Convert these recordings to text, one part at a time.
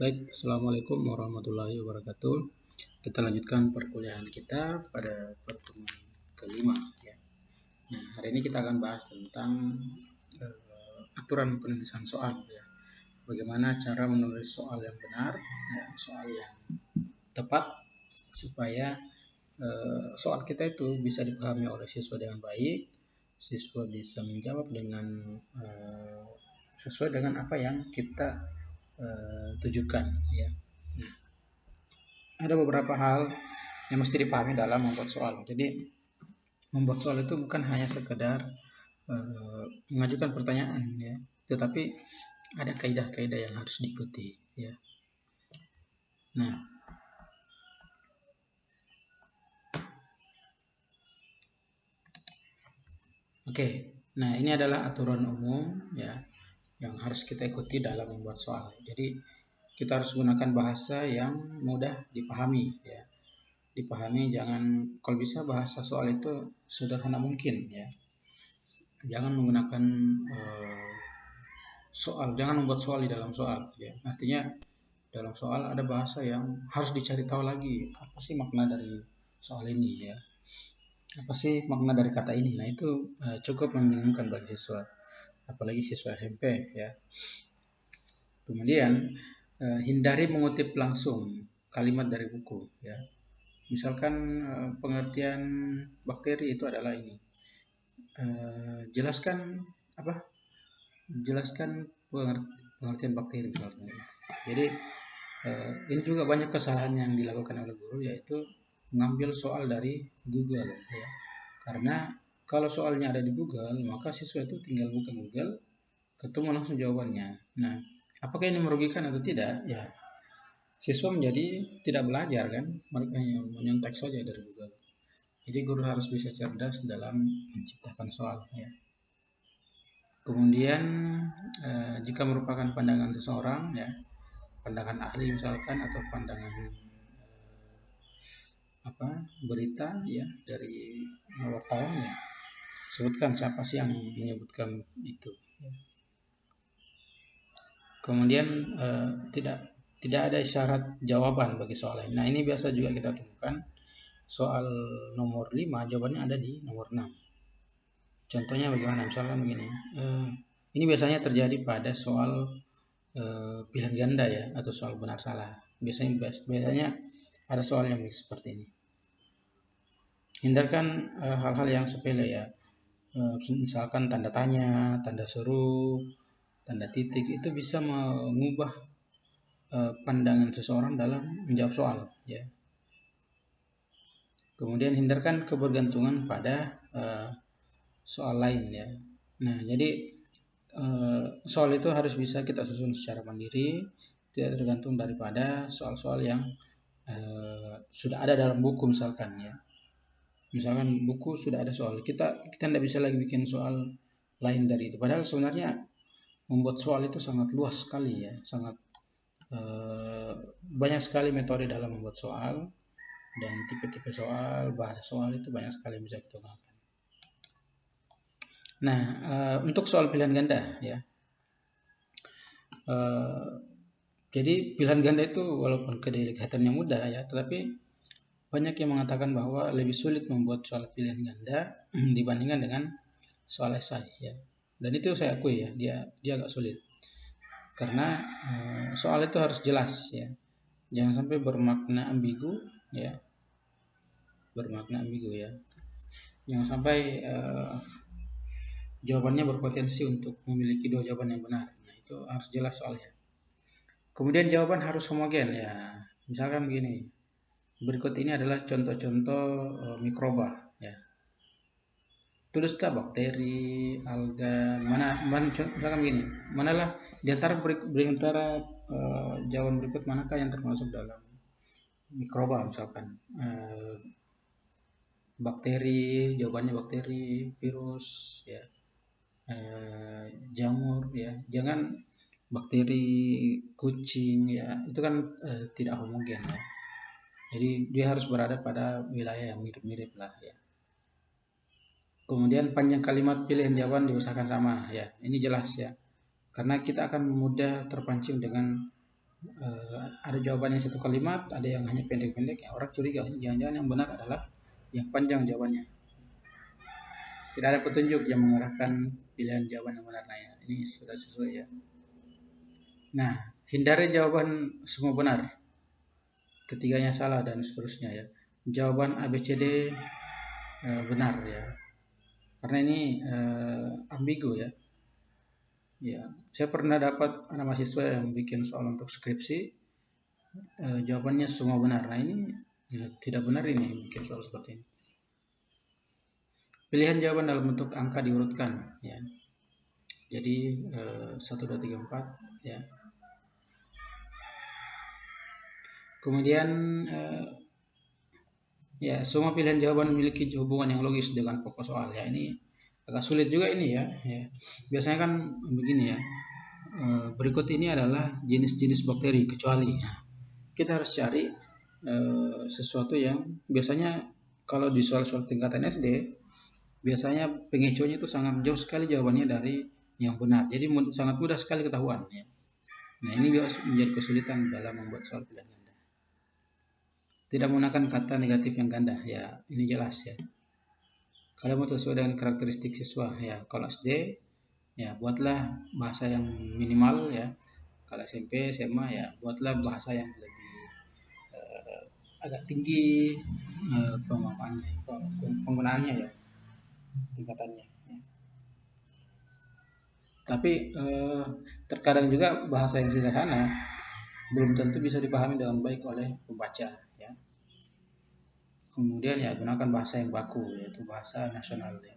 Baik, Assalamualaikum warahmatullahi wabarakatuh. Kita lanjutkan perkuliahan kita pada pertemuan kelima. Ya. Nah, hari ini kita akan bahas tentang aturan penulisan soal. Ya. Bagaimana cara menulis soal yang benar, ya, soal yang tepat, supaya soal kita itu bisa dipahami oleh siswa dengan baik, siswa bisa menjawab dengan sesuai dengan apa yang kita tujukan. Ya. Nah, ada beberapa hal yang mesti dipahami dalam membuat soal. Jadi membuat soal itu bukan hanya sekedar mengajukan pertanyaan, ya, tetapi ada kaidah-kaidah yang harus diikuti. Ya. Nah, oke. Nah, ini adalah aturan umum, ya, yang harus kita ikuti dalam membuat soal. Jadi kita harus gunakan bahasa yang mudah dipahami, ya. Dipahami, jangan, kalau bisa bahasa soal itu sederhana mungkin, ya. Jangan menggunakan jangan membuat soal di dalam soal, ya. Artinya dalam soal ada bahasa yang harus dicari tahu lagi, apa sih makna dari soal ini, ya, apa sih makna dari kata ini. Nah, itu cukup membingungkan bagi siswa, apalagi siswa SMP, ya. Kemudian hindari mengutip langsung kalimat dari buku, ya. Misalkan pengertian bakteri itu adalah ini, jelaskan apa jelaskan pengertian bakteri misalnya. Jadi ini juga banyak kesalahan yang dilakukan oleh guru, yaitu mengambil soal dari Google, ya. Karena kalau soalnya ada di Google, maka siswa itu tinggal buka Google, ketemu langsung jawabannya. Nah, apakah ini merugikan atau tidak? Ya, siswa menjadi tidak belajar, kan, mereka hanya menyontek saja dari Google. Jadi guru harus bisa cerdas dalam menciptakan soal, ya. Kemudian jika merupakan pandangan seseorang, ya, pandangan ahli misalkan, atau pandangan berita, ya, dari wartawan, ya, sebutkan siapa sih yang menyebutkan itu, ya. Kemudian tidak ada isyarat jawaban bagi soal lain. Nah, ini biasa juga kita temukan soal nomor 5 jawabannya ada di nomor 6. Contohnya bagaimana? Misalkan begini, ini biasanya terjadi pada soal pilihan ganda, ya, atau soal benar salah. Biasanya ada soal yang seperti ini. Hindarkan hal-hal yang sepele, ya. Misalkan tanda tanya, tanda seru, tanda titik, itu bisa mengubah pandangan seseorang dalam menjawab soal, ya. Kemudian hindarkan kebergantungan pada soal lain, ya. Nah, jadi soal itu harus bisa kita susun secara mandiri, tidak tergantung daripada soal-soal yang sudah ada dalam buku, misalkan, ya. Misalkan buku sudah ada soal, kita tidak bisa lagi bikin soal lain dari itu. Padahal sebenarnya membuat soal itu sangat luas sekali, ya, sangat banyak sekali metode dalam membuat soal, dan tipe-tipe soal, bahasa soal itu banyak sekali yang bisa kita gunakan. Nah, untuk soal pilihan ganda, ya, jadi pilihan ganda itu walaupun kelihatannya mudah, ya, tetapi banyak yang mengatakan bahwa lebih sulit membuat soal pilihan ganda dibandingkan dengan soal esai, ya. Dan itu saya akui, ya, dia agak sulit karena soal itu harus jelas, ya, jangan sampai bermakna ambigu, ya, ya, jangan sampai jawabannya berpotensi untuk memiliki dua jawaban yang benar. Nah, itu harus jelas soalnya. Kemudian jawaban harus homogen, ya. Misalkan begini, berikut ini adalah contoh-contoh mikroba, ya. Tulislah bakteri, alga, misalkan begini, manalah di antara jawaban berikut manakah yang termasuk dalam mikroba, misalkan bakteri, jawabannya bakteri, virus, ya, jamur, ya. Jangan bakteri, kucing, ya, itu kan tidak homogen, ya. Jadi dia harus berada pada wilayah yang mirip-mirip lah, ya. Kemudian panjang kalimat pilihan jawaban diusahakan sama, ya. Ini jelas, ya, karena kita akan mudah terpancing dengan ada jawabannya satu kalimat, ada yang hanya pendek-pendek, ya orang curiga jangan-jangan yang benar adalah yang panjang jawabannya. Tidak ada petunjuk yang mengarahkan pilihan jawaban yang benar. Nah, ya, ini sudah sesuai ya. Nah, hindari jawaban semua benar, ketiganya salah dan seterusnya ya. Jawaban ABCD benar ya, karena ini ambigu ya. Ya, saya pernah dapat anak mahasiswa yang bikin soal untuk skripsi, jawabannya semua benar. Nah ini ya, tidak benar ini bikin soal seperti ini. Pilihan jawaban dalam bentuk angka diurutkan ya. Jadi 1, 2, 3, 4 ya. Kemudian ya semua pilihan jawaban memiliki hubungan yang logis dengan pokok soal ya. Ini agak sulit juga ini ya. Biasanya kan begini ya. Berikut ini adalah jenis-jenis bakteri kecuali. Nah, kita harus cari sesuatu yang biasanya kalau di soal-soal tingkatan SD biasanya pengecualinya itu sangat jauh sekali jawabannya dari yang benar. Jadi sangat mudah sekali ketahuan ya. Nah, ini juga menjadi kesulitan dalam membuat soal pilihan ganda. Tidak menggunakan kata negatif yang ganda ya, ini jelas ya. Kalau mau sesuai dengan karakteristik siswa ya, kalau SD ya buatlah bahasa yang minimal ya. Kalau SMP, SMA ya buatlah bahasa yang lebih agak tinggi penggunaannya ya, tingkatannya ya. Tapi terkadang juga bahasa yang sederhana belum tentu bisa dipahami dengan baik oleh pembaca ya. Kemudian ya gunakan bahasa yang baku, yaitu bahasa nasional ya.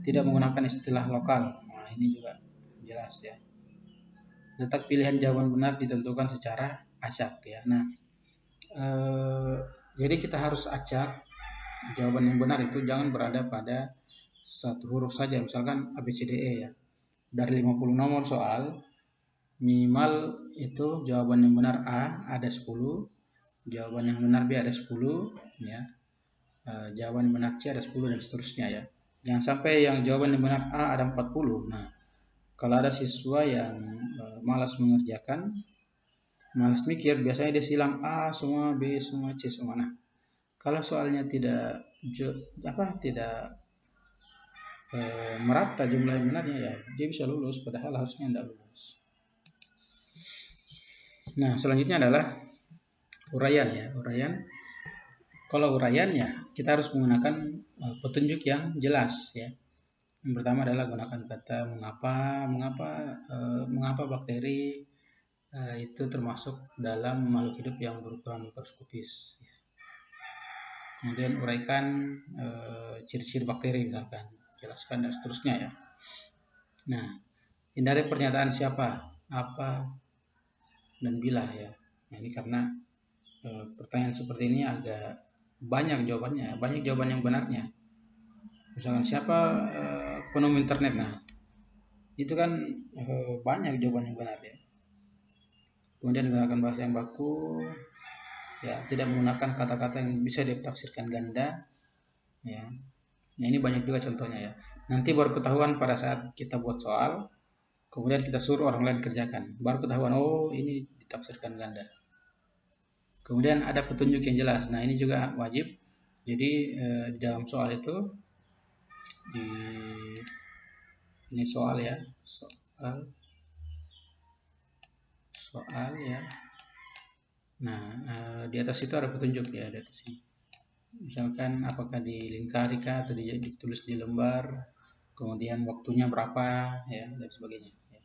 Tidak menggunakan istilah lokal. Nah, ini juga jelas ya. Letak pilihan jawaban benar ditentukan secara acak ya. Nah, jadi kita harus acak jawaban yang benar itu jangan berada pada satu huruf saja, misalkan ABCDE ya. Dari 50 nomor soal, minimal itu jawaban yang benar A ada 10, jawaban yang benar B ada 10 ya. Jawaban yang benar C ada 10 dan seterusnya ya. Jangan sampai yang jawaban yang benar A ada 40. Nah, kalau ada siswa yang malas mengerjakan, malas mikir, biasanya dia silang A semua, B semua, C semua. Nah, kalau soalnya tidak merata jumlah yang benarnya ya, dia bisa lulus, padahal harusnya tidak lulus. Nah, selanjutnya adalah uraian ya. Kalau uraiannya kita harus menggunakan petunjuk yang jelas ya. Yang pertama adalah gunakan kata mengapa bakteri itu termasuk dalam makhluk hidup yang berukuran mikroskopis. Kemudian uraikan ciri-ciri bakteri misalkan, jelaskan dan seterusnya ya. Nah, hindari pernyataan siapa, apa, dan bila ya. Nah, ini karena pertanyaan seperti ini agak banyak jawabannya, banyak jawaban yang benarnya. Misalkan siapa penemu internet, nah itu kan banyak jawaban yang benar ya. Kemudian gunakan bahasa yang baku ya, tidak menggunakan kata-kata yang bisa ditafsirkan ganda ya. Nah, ini banyak juga contohnya ya. Nanti baru ketahuan pada saat kita buat soal, kemudian kita suruh orang lain kerjakan, baru ketahuan oh ini ditafsirkan ganda. Kemudian ada petunjuk yang jelas. Nah, ini juga wajib. Jadi di dalam soal itu ini soal ya, soal ya. Nah, di atas itu ada petunjuk ya, di atas ini. Misalkan apakah dilingkari kah atau ditulis di lembar, kemudian waktunya berapa ya, dan sebagainya ya.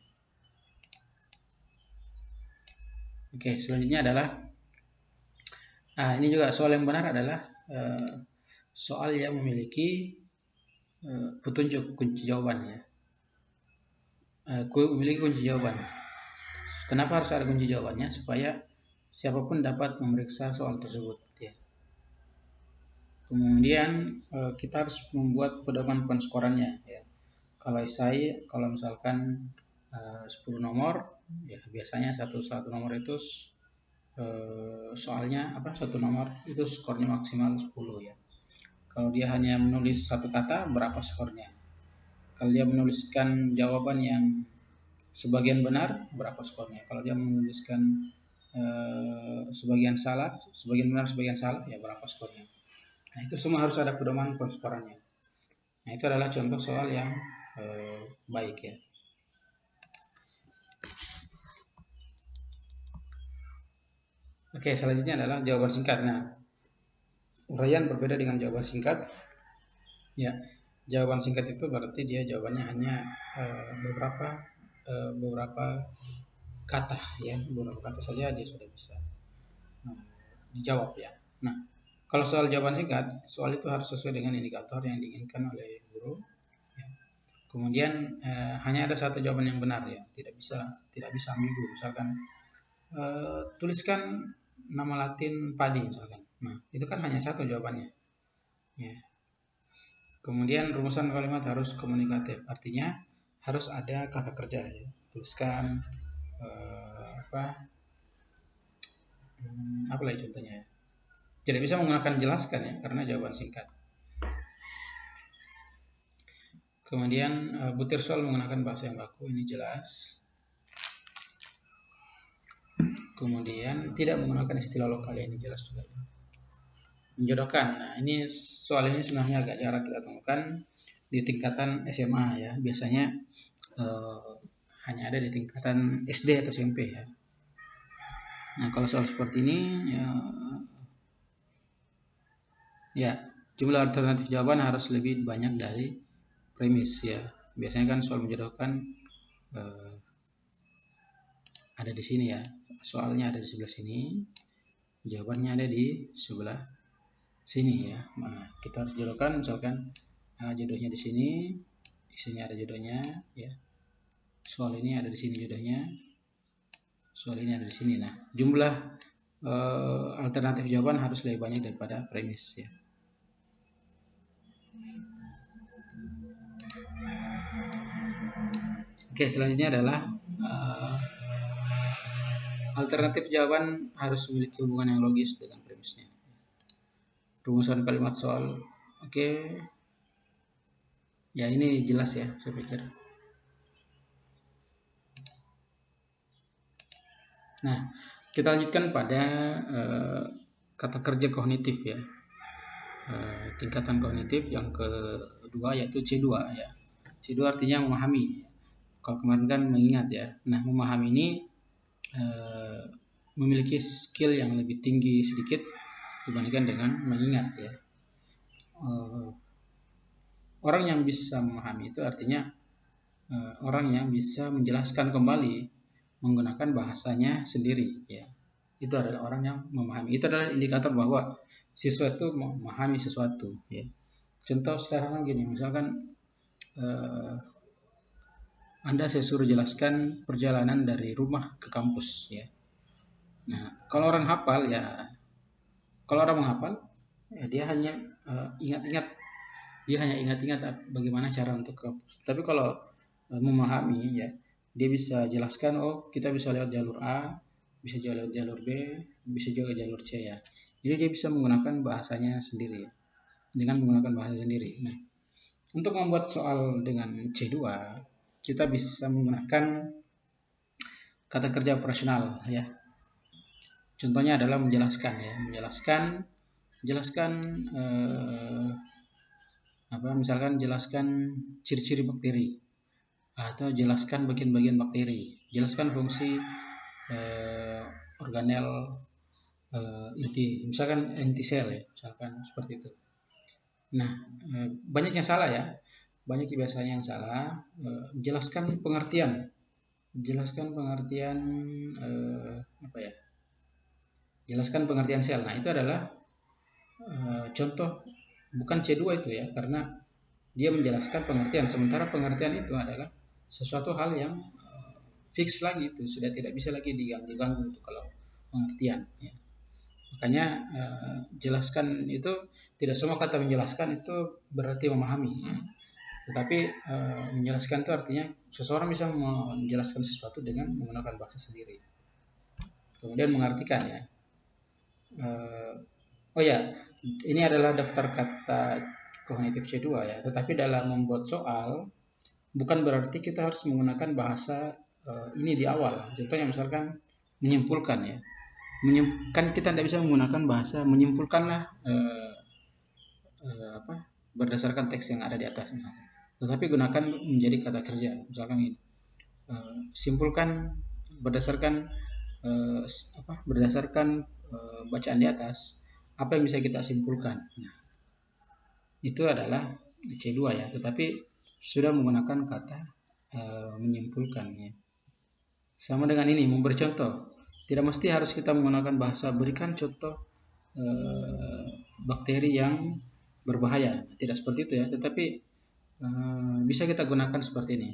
Oke, selanjutnya adalah ini juga soal yang benar adalah soal yang memiliki petunjuk kunci jawaban ya. Memiliki kunci jawaban. Kenapa harus ada kunci jawabannya? Supaya siapapun dapat memeriksa soal tersebut ya. Kemudian kita harus membuat pedoman penskorannya ya. Kalau misalkan 10 nomor ya, biasanya satu nomor itu soalnya satu nomor itu skornya maksimal 10 ya. Kalau dia hanya menulis satu kata, berapa skornya? Kalau dia menuliskan jawaban yang sebagian benar, berapa skornya? Kalau dia menuliskan sebagian salah, sebagian benar, sebagian salah, ya berapa skornya. Nah, itu semua harus ada pedoman penskorannya. Nah, itu adalah contoh soal yang baik ya. Oke, selanjutnya adalah jawaban singkat. Nah, uraian berbeda dengan jawaban singkat. Ya, jawaban singkat itu berarti dia jawabannya hanya beberapa kata ya, beberapa kata saja dia sudah bisa dijawab ya. Nah, kalau soal jawaban singkat, soal itu harus sesuai dengan indikator yang diinginkan oleh guru. Ya. Kemudian hanya ada satu jawaban yang benar ya, tidak bisa ambigu. Misalkan tuliskan nama Latin padi misalkan. Nah, itu kan hanya satu jawabannya. Ya. Kemudian rumusan kalimat harus komunikatif, artinya harus ada kata kerja ya. Tuliskan apa lagi contohnya ya. Tidak bisa menggunakan jelaskan ya, karena jawaban singkat. Kemudian butir soal menggunakan bahasa yang baku, ini jelas. Kemudian tidak menggunakan istilah lokal, ini jelas juga. Menjodohkan, nah ini soal ini sebenarnya agak jarang kita temukan di tingkatan SMA ya. Biasanya hanya ada di tingkatan SD atau SMP ya. Nah, kalau soal seperti ini ya jumlah alternatif jawaban harus lebih banyak dari premis ya. Biasanya kan soal menjodohkan ada di sini ya. Soalnya ada di sebelah sini, jawabannya ada di sebelah sini ya. Nah, kita harus jodohkan misalkan jodohnya di sini ada jodohnya ya. Soal ini ada di sini jodohnya. Soal ini ada di sini. Nah, jumlah alternatif jawaban harus lebih banyak daripada premis ya. Oke, selanjutnya adalah alternatif jawaban harus memiliki hubungan yang logis dengan premisnya. Rumusan kalimat soal. Oke. Ya, ini jelas ya, saya pikir. Nah, kita lanjutkan pada kata kerja kognitif ya. Tingkatan kognitif yang kedua yaitu C2 ya. C2 artinya memahami. Kalau kemarin kan mengingat ya. Nah, memahami ini memiliki skill yang lebih tinggi sedikit dibandingkan dengan mengingat ya. Orang yang bisa memahami itu artinya orang yang bisa menjelaskan kembali menggunakan bahasanya sendiri ya. Itu adalah orang yang memahami. Itu adalah indikator bahwa siswa itu memahami sesuatu ya. Contoh sederhana gini, misalkan Anda saya suruh jelaskan perjalanan dari rumah ke kampus ya. Nah, kalau orang hafal ya, kalau orang menghafal ya dia hanya ingat-ingat bagaimana cara untuk ke kampus. Tapi kalau memahami ya, dia bisa jelaskan, oh kita bisa lewat jalur A, bisa juga lewat jalur B, bisa juga jalur C ya. Jadi dia bisa menggunakan bahasanya sendiri ya, dengan menggunakan bahasa sendiri. Nah, untuk membuat soal dengan C2 kita bisa menggunakan kata kerja operasional ya. Contohnya adalah menjelaskan ya, misalkan jelaskan ciri-ciri bakteri atau jelaskan bagian-bagian bakteri, jelaskan fungsi organel inti, misalkan inti sel ya, misalkan seperti itu. Nah, banyak yang salah ya, banyak biasanya yang salah. Jelaskan pengertian jelaskan pengertian sel. Nah, itu adalah contoh bukan C2 itu ya, karena dia menjelaskan pengertian, sementara pengertian itu adalah sesuatu hal yang fix lagi, itu sudah tidak bisa lagi diganggu-ganggu itu kalau pengertian ya. Makanya jelaskan itu tidak semua kata menjelaskan itu berarti memahami ya. Tetapi menjelaskan itu artinya seseorang bisa menjelaskan sesuatu dengan menggunakan bahasa sendiri. Kemudian mengartikan ya. Ini adalah daftar kata kognitif C2 ya. Tetapi dalam membuat soal bukan berarti kita harus menggunakan bahasa ini di awal. Contohnya misalkan menyimpulkan ya. kan kita tidak bisa menggunakan bahasa menyimpulkanlah berdasarkan teks yang ada di atas, tetapi gunakan menjadi kata kerja. Misalkan ini, simpulkan berdasarkan bacaan di atas, apa yang bisa kita simpulkan. Nah, itu adalah C2 ya, tetapi sudah menggunakan kata menyimpulkan ya. Sama dengan ini, memberi contoh. Tidak mesti harus kita menggunakan bahasa berikan contoh bakteri yang berbahaya. Tidak seperti itu ya, tetapi bisa kita gunakan seperti ini.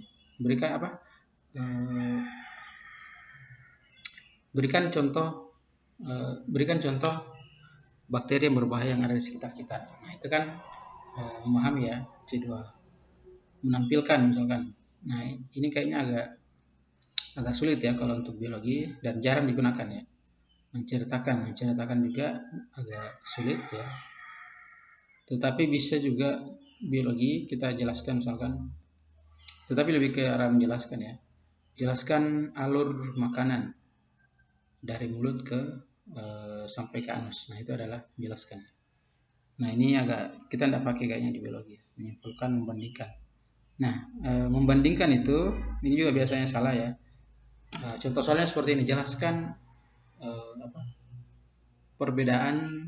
Berikan contoh bakteri yang berbahaya yang ada di sekitar kita. Nah, itu kan memahami ya, C2. Menampilkan misalkan. Nah, ini kayaknya agak sulit ya kalau untuk biologi dan jarang digunakan ya. Menceritakan juga agak sulit ya. Tetapi bisa juga biologi kita jelaskan misalkan, tetapi lebih ke arah menjelaskan ya. Jelaskan alur makanan dari mulut ke sampai ke anus. Nah, itu adalah menjelaskan. Nah, ini agak kita tidak pakai kayaknya di biologi. Menyimpulkan, membandingkan. Nah, membandingkan itu ini juga biasanya salah ya. Contoh soalnya seperti ini, jelaskan perbedaan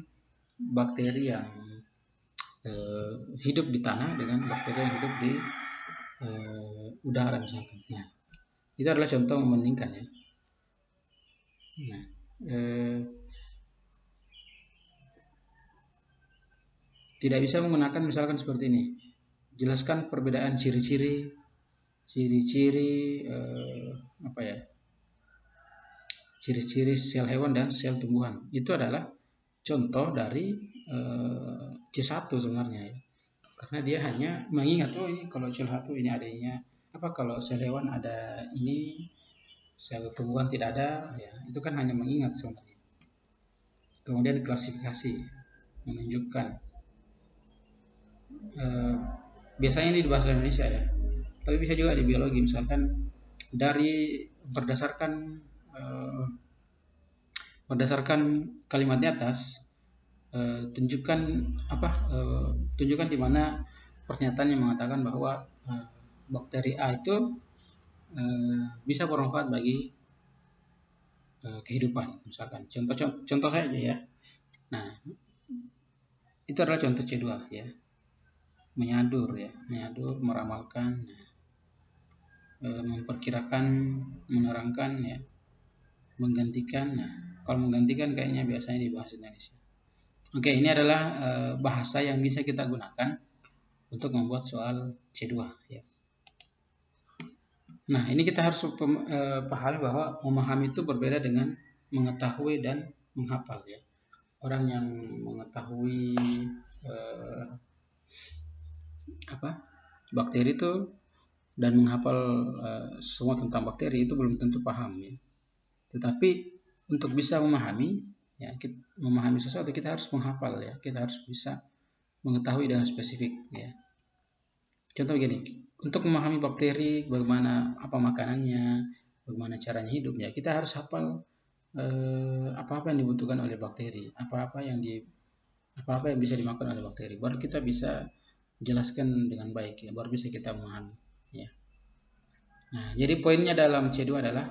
bakteri yang hidup di tanah dengan bakteri yang hidup di udara misalkan. Nah, itu adalah contoh membandingkan ya. Nah, tidak bisa menggunakan misalkan seperti ini. Jelaskan perbedaan ciri-ciri ciri-ciri sel hewan dan sel tumbuhan. Itu adalah contoh dari C1 sebenarnya ya. Karena dia hanya mengingat, oh ini kalau C1 ini adanya apa, kalau sel hewan ada ini, sel tumbuhan tidak ada ya. Itu kan hanya mengingat sebenarnya. Kemudian klasifikasi, menunjukkan. Biasanya ini di bahasa Indonesia ya. Tapi bisa juga di biologi, misalkan dari berdasarkan kalimat di atas, tunjukkan di mana pernyataan yang mengatakan bahwa bakteri A itu bisa bermanfaat bagi kehidupan, misalkan contoh saja ya. Nah, itu adalah contoh C2 ya. Menyadur, meramalkan, memperkirakan, menerangkan ya, menggantikan. Nah, kalau menggantikan kayaknya biasanya di bahasa Indonesia. Oke, ini adalah bahasa yang bisa kita gunakan untuk membuat soal C2 ya. Nah, ini kita harus pahami bahwa memahami itu berbeda dengan mengetahui dan menghafal ya. Orang yang mengetahui bakteri itu dan menghafal semua tentang bakteri itu belum tentu paham ya. Tetapi untuk bisa memahami ya, memahami sesuatu kita harus menghafal ya. Kita harus bisa mengetahui dengan spesifik ya. Contoh begini, untuk memahami bakteri, bagaimana apa makanannya, bagaimana caranya hidup ya, kita harus hafal apa-apa yang dibutuhkan oleh bakteri, apa-apa yang bisa dimakan oleh bakteri, baru kita bisa jelaskan dengan baik ya, baru bisa kita memahami ya. Nah, jadi poinnya dalam C2 adalah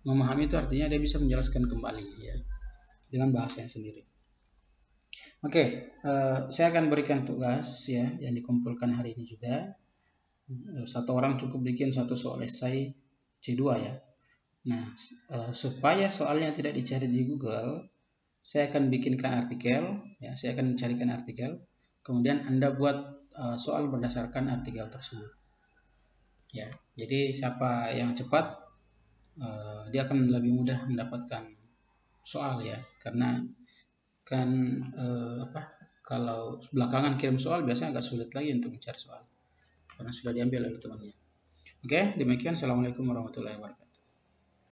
memahami itu artinya dia bisa menjelaskan kembali ya dengan bahasa yang sendiri. Oke, saya akan berikan tugas ya yang dikumpulkan hari ini juga. Satu orang cukup bikin satu soal esai C2 ya. Nah, supaya soalnya tidak dicari di Google, saya akan bikinkan artikel ya, saya akan mencarikan artikel. Kemudian Anda buat soal berdasarkan artikel tersebut. Ya, jadi siapa yang cepat dia akan lebih mudah mendapatkan soal ya, karena kan kalau belakangan kirim soal biasanya agak sulit lagi untuk mencari soal karena sudah diambil oleh temannya. Oke, demikian. Assalamualaikum warahmatullahi wabarakatuh.